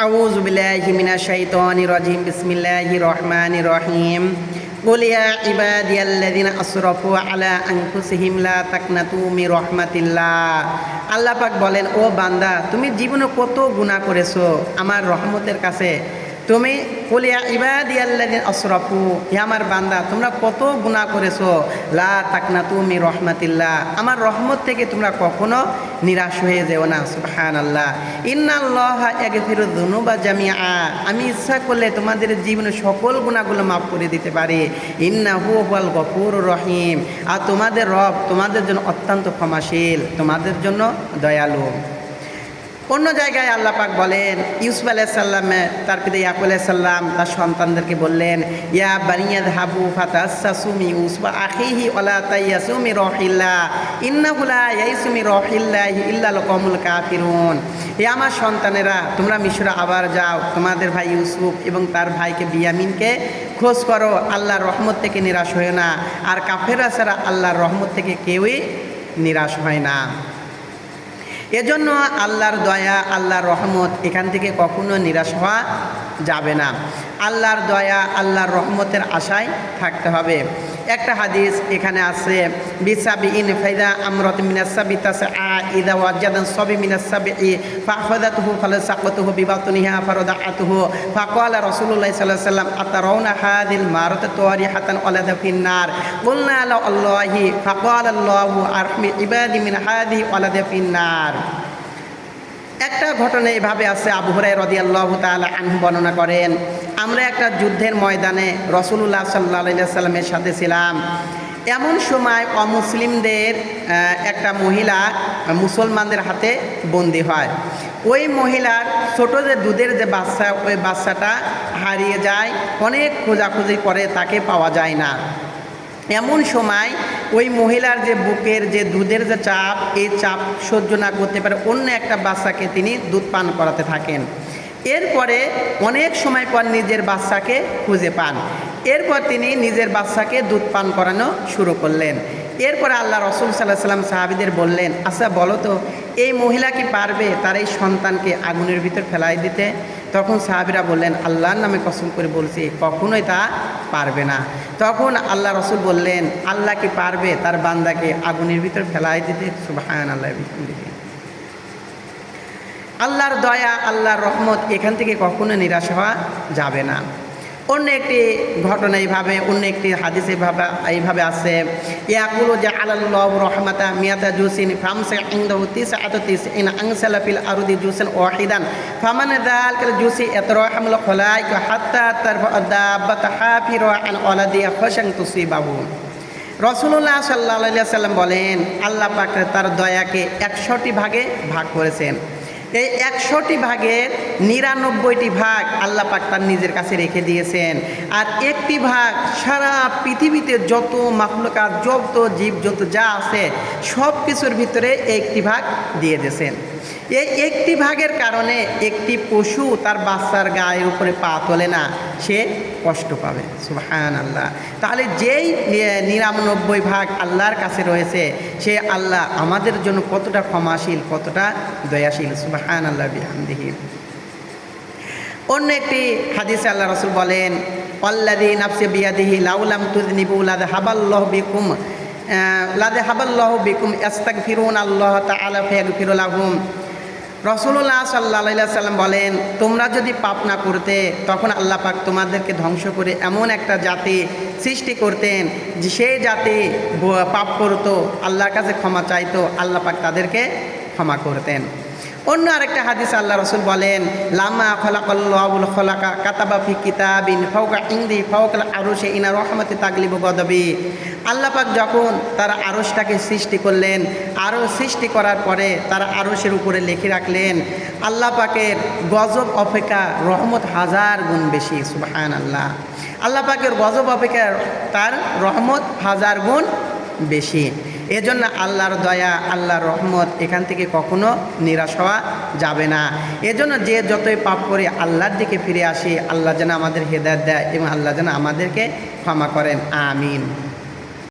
আউযু বিল্লাহি মিনাশ শাইতানির রাজিম বিসমিল্লাহির রহমানির রহিম কুল ইয়া ইবাদিয়াল্লাযিনা আসরাফু আলা আনফুসিহিম লা তাকনাতু মির রাহমাতিল্লাহ। আল্লাহ পাক বলেন, ও বান্দা, তুমি জীবনে কত গুনাহ করেছো, আমার রহমতের কাছে তুমি কুল ইয়া ইবাদিয়াল্লাযিনা আসরাফু, হে আমার বান্দা, তোমরা কত গুনাহ করেছো, লা তাকনাতু মির রাহমাতিল্লাহ, আমার রহমত থেকে তোমরা কখনো নিরাশ হয়ে যেও না। সুবহানাল্লাহ। ইন্নাল্লাহা ইয়াগফিরুয যুনুবা জামিআ, আমি ইচ্ছা করলে তোমাদের জীবনের সকল গুনাহগুলো মাফ করে দিতে পারি। ইন্নাহু হুয়াল গফুরুর রহিম, আর তোমাদের রব তোমাদের জন্য অত্যন্ত ক্ষমাশীল, তোমাদের জন্য দয়ালু। অন্য জায়গায় আল্লাহ পাক বলেন, ইউসুফ আলাইহিস সালাম তার পিতা ইয়াকুব আলাইহিস সালাম তার সন্তানদেরকে বললেন, ইয়া বানিয়াযহাবু ফাতাসাসু মিন ইউসুফ আখিহি ওয়ালা তাইয়াসু মির রাহিল্লাহ ইন্নাহু লা ইয়াইসু মির রাহিল্লাহি ইল্লাল কওমুল কাফিরুন। হে আমার সন্তানেরা, তোমরা মিশরে আবার যাও, তোমাদের ভাই ইউসুফ এবং তার ভাইকে বিয়ামিনকে খোঁজ করো, আল্লাহর রহমত থেকে নিরাশ হয় না, আর কাফেররা ছাড়া আল্লাহর রহমত থেকে কেউই নিরাশ হয় না। এজন্য আল্লাহর দয়া, আল্লাহর রহমত, এখান থেকে কখনো নিরাশ হওয়া যাবে না। আল্লাহর দয়া, আল্লাহর রহমতের আশায় থাকতে হবে। একটা হাদিস এখানে আছে, বিসাবিইন ফাইদা আমরাত মিনাস সাবি তাসআ ইযা ওয়াজাদান সাবি মিনাস সাবি ফাখাযাতুহু ফালাসাকাতুহু বিবাতনিহা ফারাদাআতুহু ফাকালা রাসূলুল্লাহ সাল্লাল্লাহু আলাইহি ওয়াসাল্লাম আতারাউনা হাযিল মারাত তাওয়ারিহাতান ওয়ালাদা ফিন্নার কুলনা লা আল্লাহি ফাকালা আল্লাহু আরহামি ইবাদি মিন হাযিহি ওয়ালাদা ফিন্নার। একটা ঘটনা এভাবে আছে, আবু হুরায়রা রাদিয়াল্লাহু তাআলা আনহু বর্ণনা করেন, আমরা একটা যুদ্ধের ময়দানে রাসূলুল্লাহ সাল্লাল্লাহু আলাইহি ওয়াসাল্লামের সাথে ছিলাম। এমন সময় অমুসলিমদের একটা মহিলা মুসলমানদের হাতে বন্দী হয়। ওই মহিলার ছোট যে দুধের যে বাচ্চা, ওই বাচ্চাটা হারিয়ে যায়, অনেক খোঁজাখুঁজি করে তাকে পাওয়া যায় না। এমন সময় ওই মহিলার যে বুকের যে দুধের যে চাপ, এই চাপ সহ্য না করতে পারে অন্য একটা বাচ্চাকে তিনি দুধ পান করাতে থাকেন। এরপরে অনেক সময় পর নিজের বাচ্চাকে খুঁজে পান। এরপর তিনি নিজের বাচ্চাকে দুধ পান করানো শুরু করলেন। এরপরে আল্লাহ রাসূল সাল্লাল্লাহু আলাইহি ওয়াসাল্লাম সাহাবীদের বললেন, আচ্ছা বলো তো, এই মহিলা কি পারবে তার এই সন্তানকে আগুনের ভিতর ফেলাই দিতে? তখন সাহাবীরা বললেন, আল্লাহর নামে কসম করে বলছি, কখনোই তা পারবে না। তখন আল্লাহ রাসূল বললেন, আল্লাহ কি পারবে তার বান্দাকে আগুনের ভিতর ফেলাই দিতে? সুবহানাল্লাহ। আল্লাহর দয়া, আল্লাহর রহমত, এখান থেকে কখনো নিরাশ হওয়া যাবে না। অন্য একটি ঘটনা এইভাবে, অন্য একটি হাদিস এইভাবে আছে, ইয়াকুলু জাআলাল্লাহু রাহমাতা মিয়াতা জুসিন ফামসা ইনদাহু তিসআতু তিসইন আনসালা ফিল আরদি জুসান ওয়াহিদান ফামান যালকাল জুসি ইয়াতরাহামুল খলাইক হাত্তা তারফা দাব্বাতা হাফিরা আন ওয়ালাদি খাশান তুসিবাহু। রাসূলুল্লাহ সাল্লাল্লাহু আলাইহি ওয়াসাল্লাম বলেন, আল্লাহ পাক তার দয়াকে 100টি ভাগে ভাগ করেছেন। এই 100টি ভাগের 99টি ভাগ আল্লাহ পাক তার নিজের কাছে রেখে দিয়েছেন, আর একটি ভাগ সারা পৃথিবীতে যত মাখলুকাত, যত জীবজন্তু যা আছে সব কিছুর ভিতরে একটি ভাগ দিয়ে দিয়েছেন। এই একটি ভাগের কারণে একটি পশু তার বাচ্চার গায়ের উপরে পা তোলে না, সে কষ্ট পাবে। সুবহানাল্লাহ। তাহলে যেই 99 ভাগ আল্লাহর কাছে রয়েছে, সে আল্লাহ আমাদের জন্য কতটা ক্ষমাশীল, কতটা দয়াশীল। সুবহানাল্লাহ বিহামদিহি। অন্য একটি হাদিসে আল্লাহ রাসূল বলেন, আল্লাযী নাফসি বিয়াদিহি লাউলাম তুযনিবু লাযহাবাল্লাহু বিকুম ইস্তাগফিরুনাল্লাহ তাআলা ফায়াগফিরু লাহুম। রাসূলুল্লাহ সাল্লাল্লাহু আলাইহি ওয়াসাল্লাম বলেন, তোমরা যদি পাপ না করতে তখন আল্লাহ পাক তোমাদেরকে ধ্বংস করে এমন একটা জাতি সৃষ্টি করতেন যে সেই জাতি পাপ করতো, আল্লাহর কাছে ক্ষমা চাইতো, আল্লাহ পাক তাদেরকে ক্ষমা করতেন। অন্য আরেকটা হাদিস আল্লাহ রাসূল বলেন, লামা খালাকাল্লাহুল খালাকা কাতাবা ফি কিতাবিন ফাওকা ইনদি ফাওকাল আরশি ইনা রাহমাতি তাগলিবু গদাবি। আল্লাহ পাক যখন তার আরশটাকে সৃষ্টি করলেন, আরশ সৃষ্টি করার পরে তার আরশের উপরে লিখে রাখলেন, আল্লাহ পাকের গজব অপেক্ষা রহমত 1000 গুণ বেশি। সুবহানাল্লাহ। আল্লাহ পাকের গজব অপেক্ষা তার রহমত 1000 গুণ বেশি। এজন্য আল্লাহর দয়া, আল্লাহর রহমত, এখান থেকে কখনো নিরাশ হওয়া যাবে না। এজন্য যে যতই পাপ করি আল্লাহর দিকে ফিরে আসি, আল্লাহ যেন আমাদের হেদায়েত দেয় এবং আল্লাহ যেন আমাদেরকে ক্ষমা করেন। আমিন।